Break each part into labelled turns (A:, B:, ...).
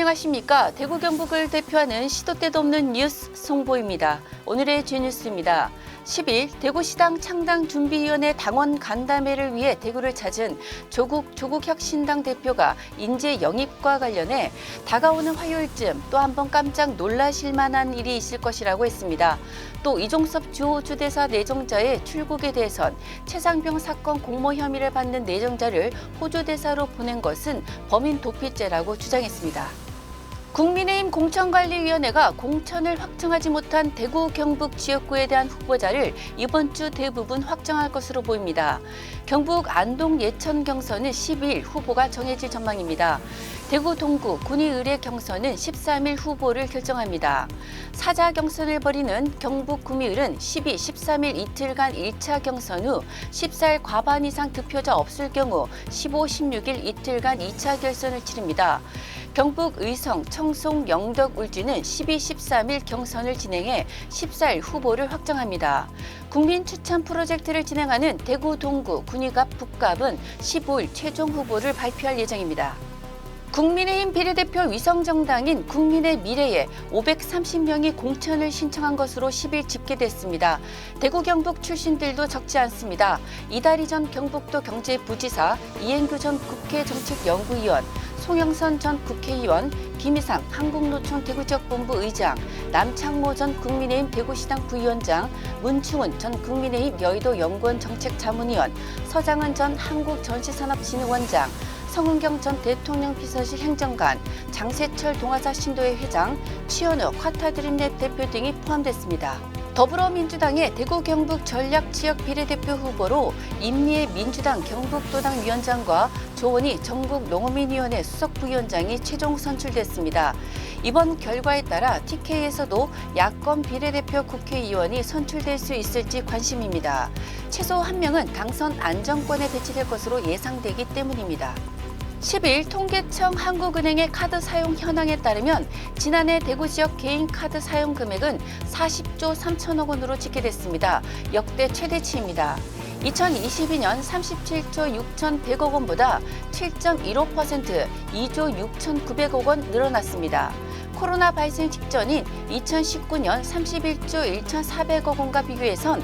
A: 안녕하십니까. 대구 경북을 대표하는 시도 때도 없는 뉴스 송보입니다. 오늘의 G뉴스입니다. 10일 대구시당 창당준비위원회 당원 간담회를 위해 대구를 찾은 조국혁신당 대표가 인재 영입과 관련해 다가오는 화요일쯤 또 한 번 깜짝 놀라실 만한 일이 있을 것이라고 했습니다. 또 이종섭 주대사 내정자의 출국에 대해선 최상병 사건 공모 혐의를 받는 내정자를 호주 대사로 보낸 것은 범인 도피죄라고 주장했습니다. 국민의힘 공천관리위원회가 공천을 확정하지 못한 대구 경북 지역구에 대한 후보자를 이번 주 대부분 확정할 것으로 보입니다. 경북 안동 예천 경선은 12일 후보가 정해질 전망입니다. 대구 동구 군의의뢰 경선은 13일 후보를 결정합니다. 사자 경선을 벌이는 경북 구미을은 12, 13일 이틀간 1차 경선 후 14일 과반 이상 득표자 없을 경우 15, 16일 이틀간 2차 결선을 치릅니다. 경북 의성, 청송, 영덕, 울진은 12, 13일 경선을 진행해 14일 후보를 확정합니다. 국민 추천 프로젝트를 진행하는 대구 동구, 군위갑, 북갑은 15일 최종 후보를 발표할 예정입니다. 국민의힘 비례대표 위성정당인 국민의 미래에 530명이 공천을 신청한 것으로 10일 집계됐습니다. 대구 경북 출신들도 적지 않습니다. 이다리 전 경북도 경제부지사, 이행규 전 국회 정책연구위원, 송영선 전 국회의원, 김희상 한국노총 대구지역본부 의장, 남창모 전 국민의힘 대구시당 부위원장, 문충은 전 국민의힘 여의도 연구원 정책자문위원, 서장은 전 한국전시산업진흥원장, 성은경 전 대통령 비서실 행정관, 장세철 동아사 신도회 회장, 최현우 콰타드림랩 대표 등이 포함됐습니다. 더불어민주당의 대구 경북 전략지역 비례대표 후보로 임리의 민주당 경북도당 위원장과 조원희 전국농어민위원회 수석부위원장이 최종 선출됐습니다. 이번 결과에 따라 TK에서도 야권 비례대표 국회의원이 선출될 수 있을지 관심입니다. 최소 1명은 당선 안정권에 배치될 것으로 예상되기 때문입니다. 10일 통계청 한국은행의 카드 사용 현황에 따르면 지난해 대구 지역 개인 카드 사용 금액은 40조 3천억 원으로 집계됐습니다. 역대 최대치입니다. 2022년 37조 6,100억 원보다 7.15% 2조 6,900억 원 늘어났습니다. 코로나 발생 직전인 2019년 31조 1,400억 원과 비교해선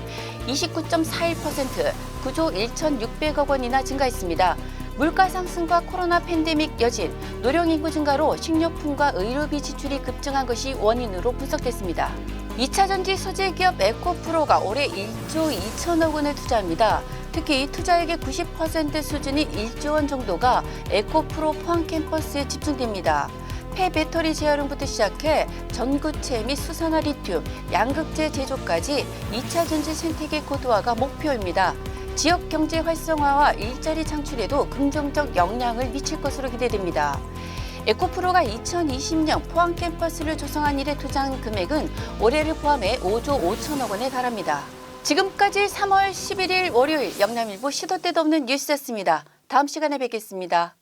A: 29.41% 9조 1,600억 원이나 증가했습니다. 물가 상승과 코로나 팬데믹 여진, 노령인구 증가로 식료품과 의료비 지출이 급증한 것이 원인으로 분석됐습니다. 2차전지 소재 기업 에코프로가 올해 1조 2천억 원을 투자합니다. 특히 투자액의 90% 수준인 1조 원 정도가 에코프로 포항 캠퍼스에 집중됩니다. 폐배터리 재활용부터 시작해 전구체 및 수산화 리튬, 양극재 제조까지 2차 전지 생태계 고도화가 목표입니다. 지역 경제 활성화와 일자리 창출에도 긍정적 영향을 미칠 것으로 기대됩니다. 에코프로가 2020년 포항 캠퍼스를 조성한 일에 투자한 금액은 올해를 포함해 5조 5천억 원에 달합니다. 지금까지 3월 11일 월요일 영남일보 시도 때도 없는 뉴스였습니다. 다음 시간에 뵙겠습니다.